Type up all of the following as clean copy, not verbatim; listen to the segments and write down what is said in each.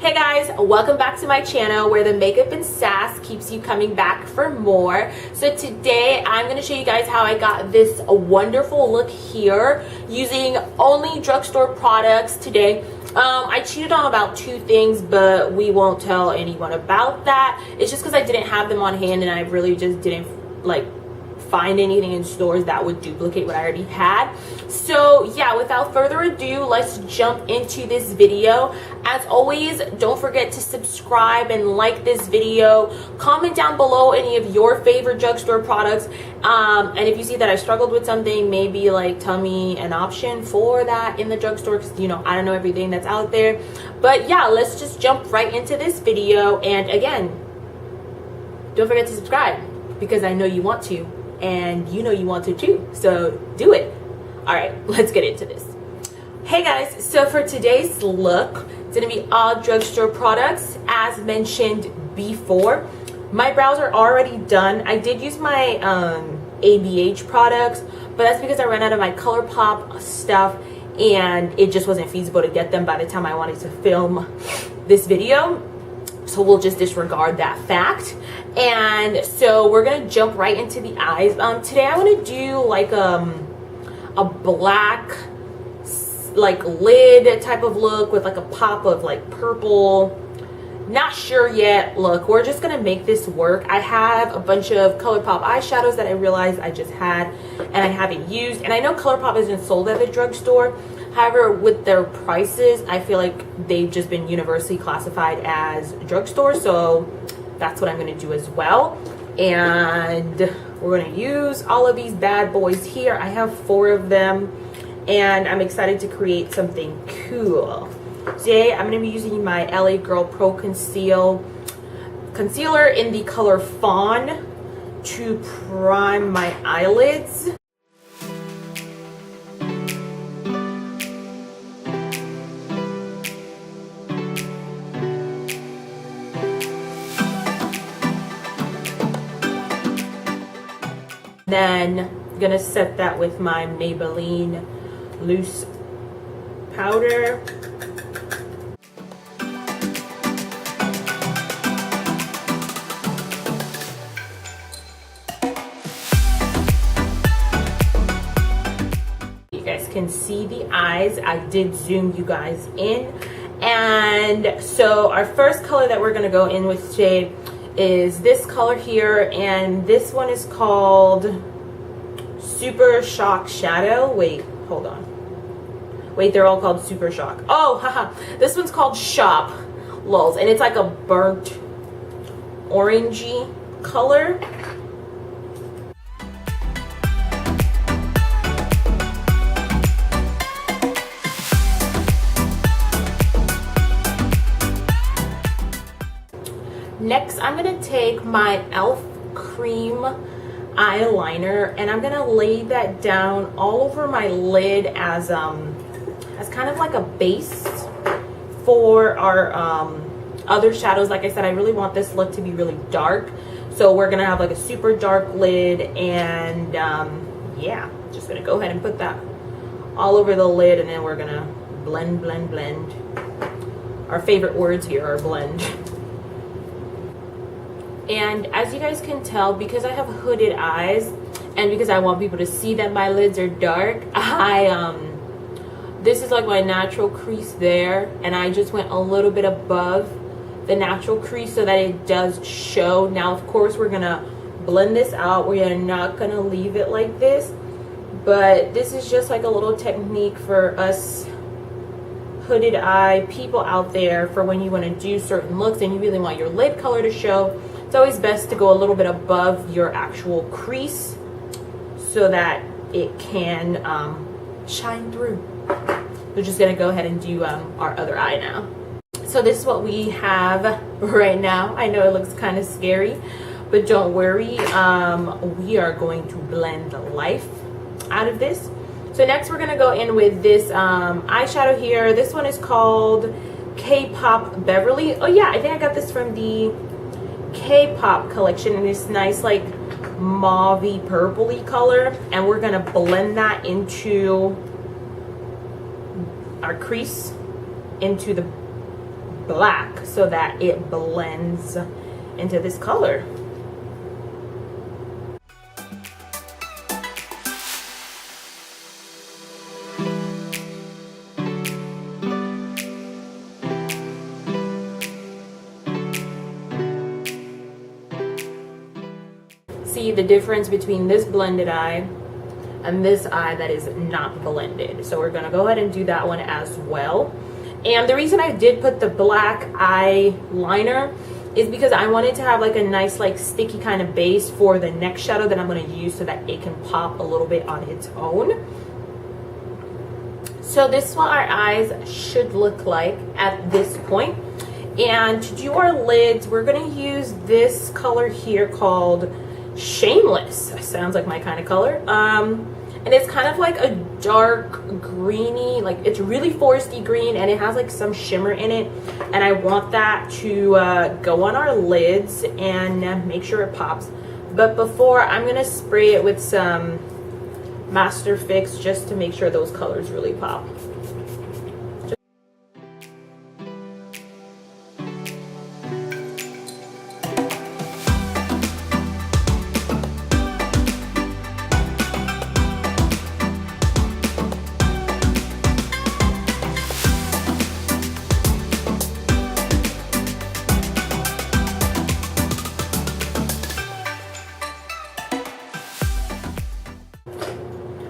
Hey guys, welcome back to my channel where the makeup and sass keeps you coming back for more. So today I'm going to show you guys how I got this wonderful look here using only drugstore products today. I cheated on about two things, but we won't tell anyone about that. It's just because I didn't have them on hand and I really just didn't find anything in stores that would duplicate what I already had. So yeah, without further ado, let's jump into this video. As always, don't forget to subscribe and like this video. Comment down below any of your favorite drugstore products, and if you see that I struggled with something, maybe tell me an option for that in the drugstore, because I don't know everything that's out there. But yeah, let's just jump right into this video. And again, don't forget to subscribe because I know you want to, and you want to too, so do it. All right, let's get into this. Hey guys, so for today's look, it's gonna be all drugstore products as mentioned before. My brows are already done. I did use my ABH products, but that's because I ran out of my ColourPop stuff and it just wasn't feasible to get them by the time I wanted to film this video. So we'll just disregard that fact. And so we're gonna jump right into the eyes. Today I want to do a black lid type of look with a pop of purple. Not sure yet. Look, we're just gonna make this work. I have a bunch of ColourPop eyeshadows that I realized I just had and I haven't used, and I know ColourPop isn't sold at the drugstore. However, with their prices, I feel like they've just been universally classified as drugstore, so that's what I'm going to do as well. And we're going to use all of these bad boys here. I have 4 of them, and I'm excited to create something cool. Today, I'm going to be using my LA Girl PRO Conceal concealer in the color Fawn to prime my eyelids. Then I'm gonna set that with my Maybelline loose powder. You guys can see the eyes. I did zoom you guys in. And so our first color that we're gonna go in with today is this color here, and this one is called Super Shock Shadow. Wait, hold on. Wait, they're all called Super Shock. Oh, haha. This one's called Shop. Lulz. And it's like a burnt orangey color. Next, I'm going to take my e.l.f. cream eyeliner and I'm going to lay that down all over my lid as kind of like a base for our other shadows. Like I said, I really want this look to be really dark, so we're going to have a super dark lid. And yeah, just going to go ahead and put that all over the lid, and then we're going to blend, blend, blend. Our favorite words here are blend. And as you guys can tell, because I have hooded eyes and because I want people to see that my lids are dark, this is my natural crease there, and I just went a little bit above the natural crease so that it does show. Now of course we're gonna blend this out. We're not gonna leave it like this, but this is just a little technique for us hooded eye people out there, for when you want to do certain looks and you really want your lid color to show. It's always best to go a little bit above your actual crease so that it can shine through. We're just going to go ahead and do our other eye now. So this is what we have right now. I know it looks kind of scary, but don't worry. We are going to blend the life out of this. So next we're going to go in with this eyeshadow here. This one is called KAEPOP Beverly. Oh yeah, I think I got this from the KAEPOP collection in this nice mauvey purpley color, and we're gonna blend that into our crease, into the black so that it blends into this color. See the difference between this blended eye and this eye that is not blended. So we're gonna go ahead and do that one as well. And the reason I did put the black eyeliner is because I wanted to have like a nice like sticky kind of base for the next shadow that I'm gonna use so that it can pop a little bit on its own. So this is what our eyes should look like at this point. And to do our lids, we're gonna use this color here called Shameless. Sounds like my kind of color. And it's kind of like a dark greeny, like it's really foresty green, and it has like some shimmer in it, and I want that to go on our lids and make sure it pops. But before, I'm gonna spray it with some Master Fix just to make sure those colors really pop.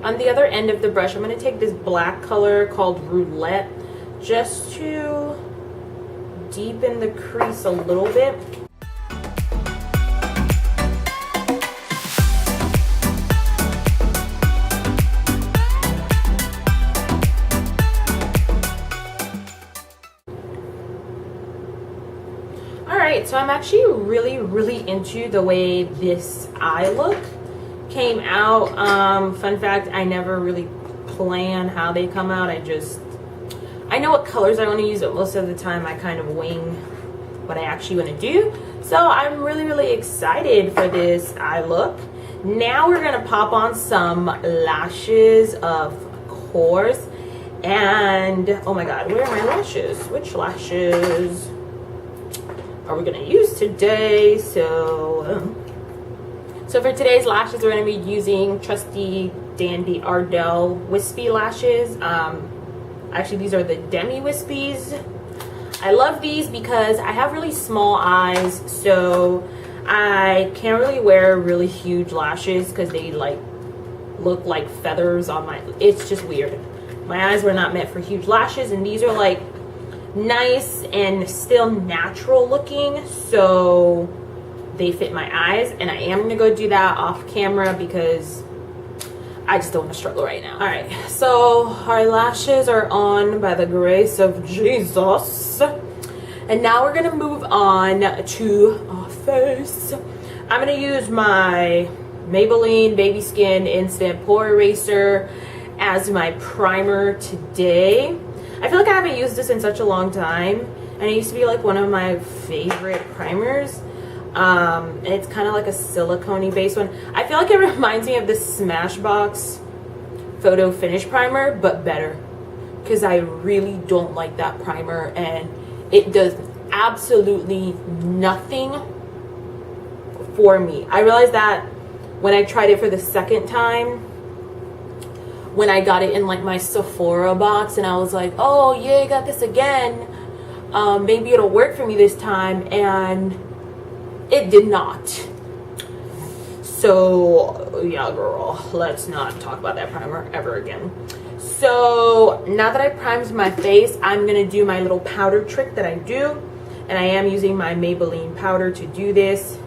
On the other end of the brush, I'm going to take this black color called Roulette just to deepen the crease a little bit. Alright, so I'm actually really into the way this eye look came out. Fun fact, I never really plan how they come out. I know what colors I want to use, but most of the time I kind of wing what I actually want to do. So I'm really excited for this eye look. Now we're gonna pop on some lashes, of course. And oh my god, where are my lashes? Which lashes are we gonna use today? So for today's lashes, we're going to be using trusty dandy Ardell wispy lashes. Actually, these are the demi wispies. I love these because I have really small eyes, so I can't really wear really huge lashes because they like look like feathers on my, it's just weird. My eyes were not meant for huge lashes, and these are like nice and still natural looking, so they fit my eyes. And I am gonna go do that off camera because I just don't want to struggle right now. All right, so our lashes are on by the grace of Jesus, and now we're gonna move on to our face. I'm gonna use my Maybelline Baby Skin Instant Pore Eraser as my primer today. I feel like I haven't used this in such a long time, and it used to be like one of my favorite primers. And it's kind of like a silicone-y based one. I feel like it reminds me of the Smashbox Photo Finish Primer, but better, because I really don't like that primer, and it does absolutely nothing for me. I realized that when I tried it for the second time, when I got it in like my Sephora box, and I was like, oh yeah, I got this again, maybe it'll work for me this time, and it did not. So yeah, girl, let's not talk about that primer ever again. So now that I primed my face, I'm gonna do my little powder trick that I do, and I am using my Maybelline powder to do this.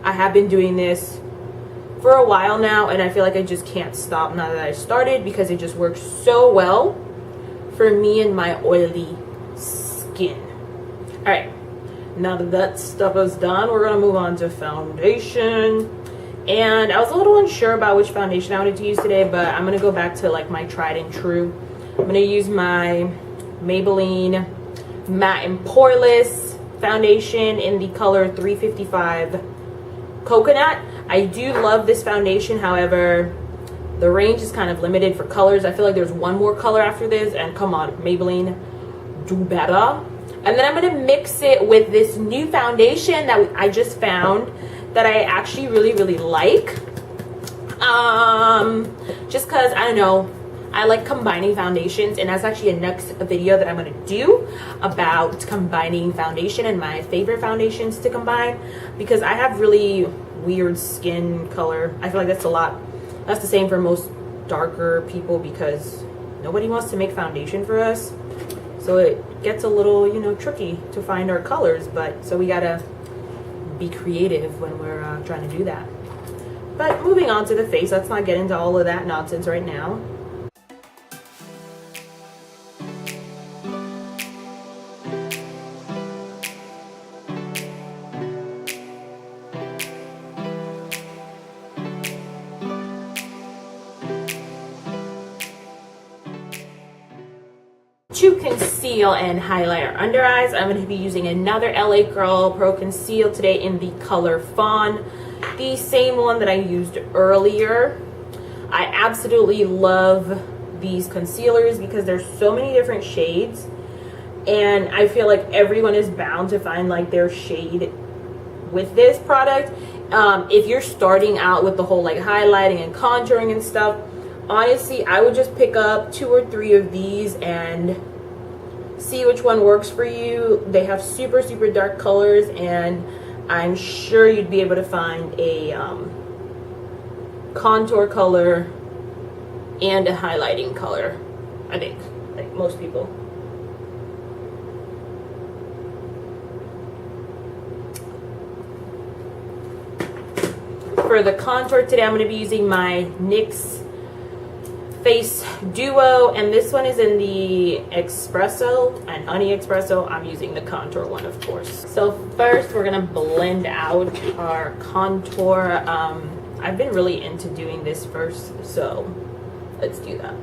I have been doing this for a while now, and I feel like I just can't stop now that I started, because it just works so well for me and my oily skin. All right, now that that stuff is done, we're gonna move on to foundation. And I was a little unsure about which foundation I wanted to use today, but I'm gonna go back to like my tried and true. I'm gonna use my Maybelline Matte and Poreless foundation in the color 355 Coconut. I do love this foundation, however, the range is kind of limited for colors. I feel like there's one more color after this, and come on, Maybelline, do better. And then I'm going to mix it with this new foundation that I just found that I actually really like. Just because, I don't know, I like combining foundations, and that's actually a next video that I'm going to do about combining foundation and my favorite foundations to combine, because I have really weird skin color. I feel like that's the same for most darker people, because nobody wants to make foundation for us. So it gets a little, you know, tricky to find our colors, but so we gotta be creative when we're trying to do that. But moving on to the face, let's not get into all of that nonsense right now. To conceal and highlight our under eyes, I'm going to be using another LA Girl Pro Conceal today in the color Fawn, the same one that I used earlier. I absolutely love these concealers because there's so many different shades, and I feel like everyone is bound to find like their shade with this product. If you're starting out with the whole like highlighting and contouring and stuff, honestly, I would just pick up 2 or 3 of these and see which one works for you. They have super dark colors, and I'm sure you'd be able to find a contour color and a highlighting color, I think, like most people. For the contour today, I'm going to be using my NYX Face Duo, and this one is in the Espresso and Honey Espresso. I'm using the contour one, of course. So first we're gonna blend out our contour. I've been really into doing this first, so let's do that.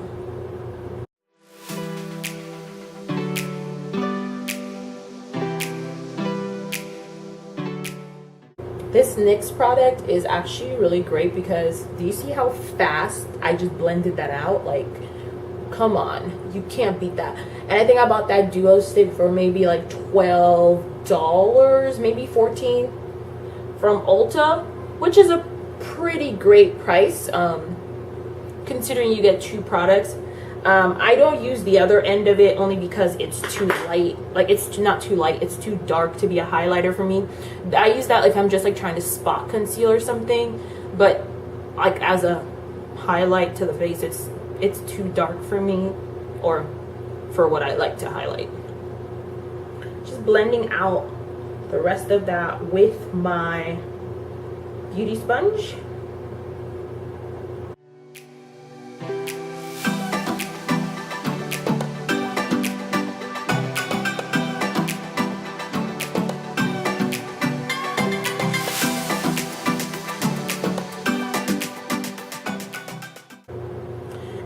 This NYX product is actually really great because do you see how fast I just blended that out? Like, come on, you can't beat that. And I think I bought that duo stick for maybe like $12, maybe $14 from Ulta, which is a pretty great price considering you get 2 products. I don't use the other end of it only because it's too light. Like, it's not too light, it's too dark to be a highlighter for me. I use that like I'm just like trying to spot conceal or something, but like as a highlight to the face, it's too dark for me, or for what I like to highlight. Just blending out the rest of that with my beauty sponge.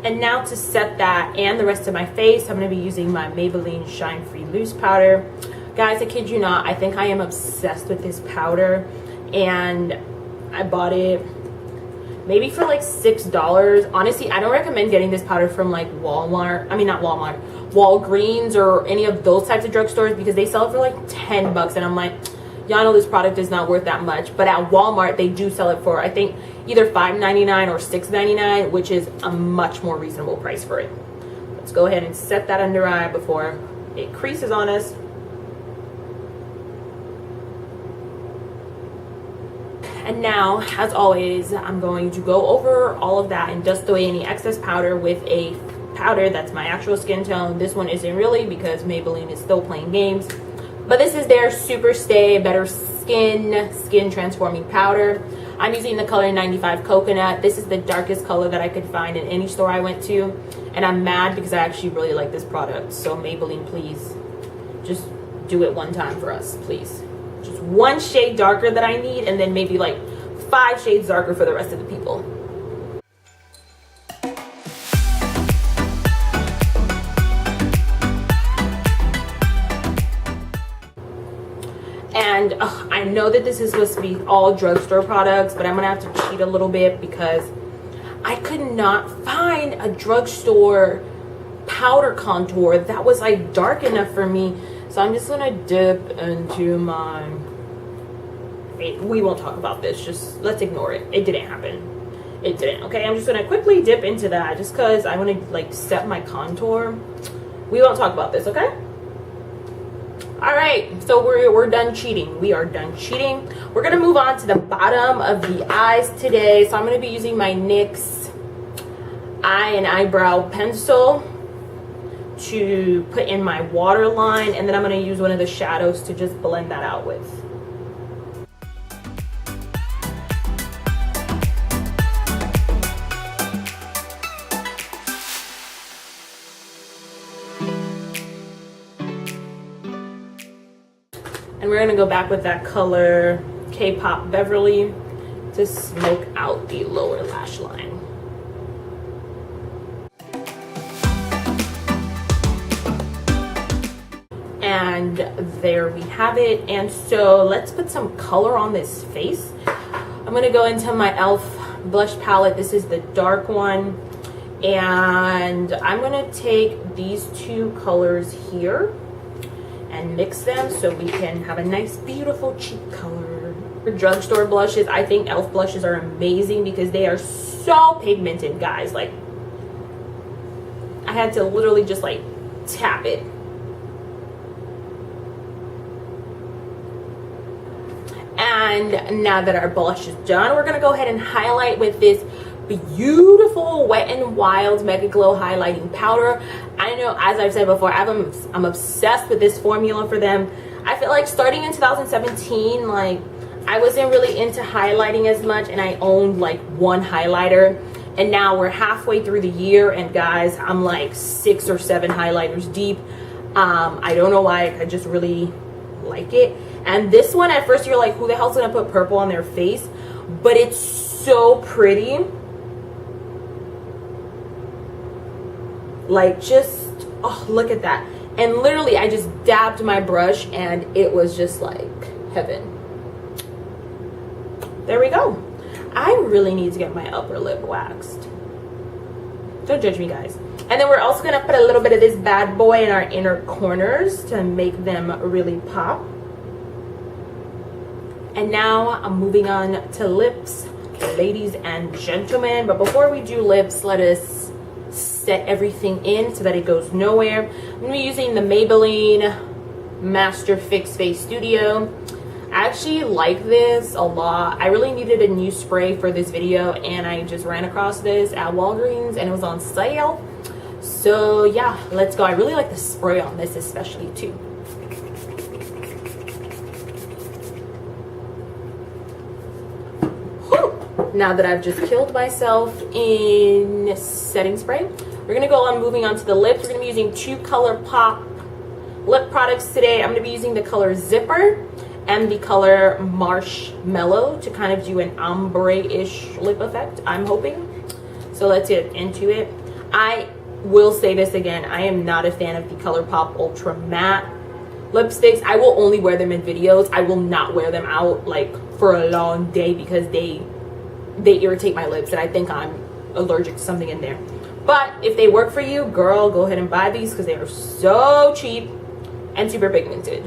And now to set that and the rest of my face, I'm going to be using my Maybelline Shine Free Loose Powder. Guys, I kid you not, I think I am obsessed with this powder, and I bought it maybe for like $6. Honestly, I don't recommend getting this powder from like Walmart. I mean, not Walmart, Walgreens or any of those types of drugstores, because they sell it for like $10, and I'm like, y'all know this product is not worth that much. But at Walmart, they do sell it for, I think, either $5.99 or $6.99, which is a much more reasonable price for it. Let's go ahead and set that under eye before it creases on us. And now, as always, I'm going to go over all of that and dust away any excess powder with a powder that's my actual skin tone. This one isn't really, because Maybelline is still playing games. But this is their Superstay Better Skin Transforming Powder. I'm using the color 95 Coconut. This is the darkest color that I could find in any store I went to. And I'm mad because I actually really like this product. So Maybelline, please, just do it one time for us, please. Just 1 shade darker that I need, and then maybe like 5 shades darker for the rest of the people. And I know that this is supposed to be all drugstore products, but I'm gonna have to cheat a little bit because I could not find a drugstore powder contour that was like dark enough for me. So I'm just gonna dip into my, we won't talk about this, just let's ignore it. It didn't happen. It didn't. Okay, I'm just gonna quickly dip into that just because I want to like set my contour. We won't talk about this, okay? All right, so we're done cheating. We are done cheating. We're gonna move on to the bottom of the eyes today. So I'm gonna be using my NYX eye and eyebrow pencil to put in my waterline, and then I'm gonna use one of the shadows to just blend that out with. And we're gonna go back with that color KAEPOP Beverly to smoke out the lower lash line. And there we have it. And so let's put some color on this face. I'm gonna go into my e.l.f. blush palette. This is the dark one. And I'm gonna take these two colors here and mix them so we can have a nice, beautiful cheek color. For drugstore blushes, I think e.l.f. blushes are amazing because they are so pigmented, guys. Like, I had to literally just like tap it. And now that our blush is done, we're gonna go ahead and highlight with this beautiful Wet n Wild megaglo highlighting powder. I know, as I've said before, I'm obsessed with this formula for them. I feel like starting in 2017, like, I wasn't really into highlighting as much, and I owned like one highlighter, and now we're halfway through the year, and guys, I'm like 6 or 7 highlighters deep. I don't know why, I just really like it. And this one, at first you're like, who the hell's gonna put purple on their face? But it's so pretty. Like, just, oh, look at that. And literally I just dabbed my brush and it was just like heaven. There we go. I really need to get my upper lip waxed. Don't judge me, guys. And then we're also gonna put a little bit of this bad boy in our inner corners to make them really pop. And now I'm moving on to lips, ladies and gentlemen. But before we do lips, let us set everything in so that it goes nowhere. I'm gonna be using the Maybelline Master Fix Face Studio. I actually like this a lot. I really needed a new spray for this video, and I just ran across this at Walgreens and it was on sale. So yeah, let's go. I really like the spray on this especially too. Now that I've just killed myself in setting spray, we're gonna go on moving on to the lips. We're gonna be using two ColourPop lip products today. I'm gonna be using the color Zipper and the color Marshmallow to kind of do an ombre-ish lip effect, I'm hoping. So let's get into it. I will say this again, I am not a fan of the ColourPop Ultra Matte lipsticks. I will only wear them in videos. I will not wear them out like for a long day because they irritate my lips and I think I'm allergic to something in there. But if they work for you, girl, go ahead and buy these because they are so cheap and super pigmented.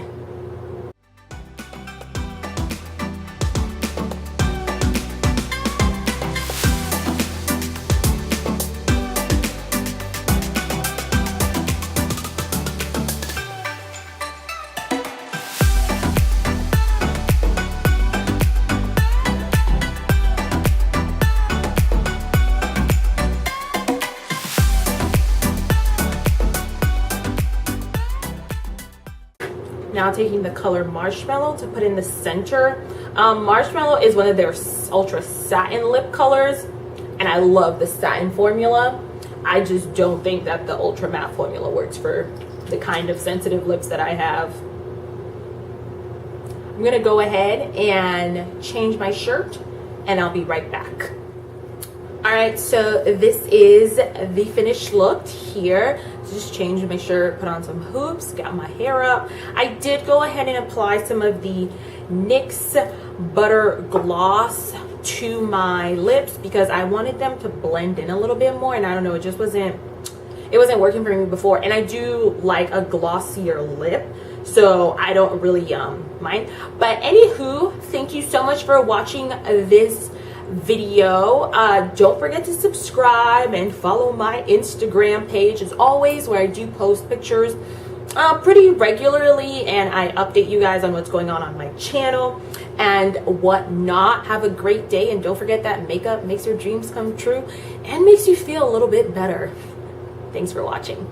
Now taking the color Marshmallow to put in the center. Marshmallow is one of their ultra satin lip colors, and I love the satin formula. I just don't think that the ultra matte formula works for the kind of sensitive lips that I have. I'm gonna go ahead and change my shirt and I'll be right back. Alright, so this is the finished look here. Just changed my shirt, put on some hoops, got my hair up. I did go ahead and apply some of the NYX Butter Gloss to my lips because I wanted them to blend in a little bit more, and I don't know, it wasn't working for me before. And I do like a glossier lip, so I don't really mind. But anywho, thank you so much for watching this video. Don't forget to subscribe and follow my Instagram page as always, where I do post pictures pretty regularly, and I update you guys on what's going on my channel and whatnot. Have a great day, and don't forget that makeup makes your dreams come true and makes you feel a little bit better. Thanks for watching.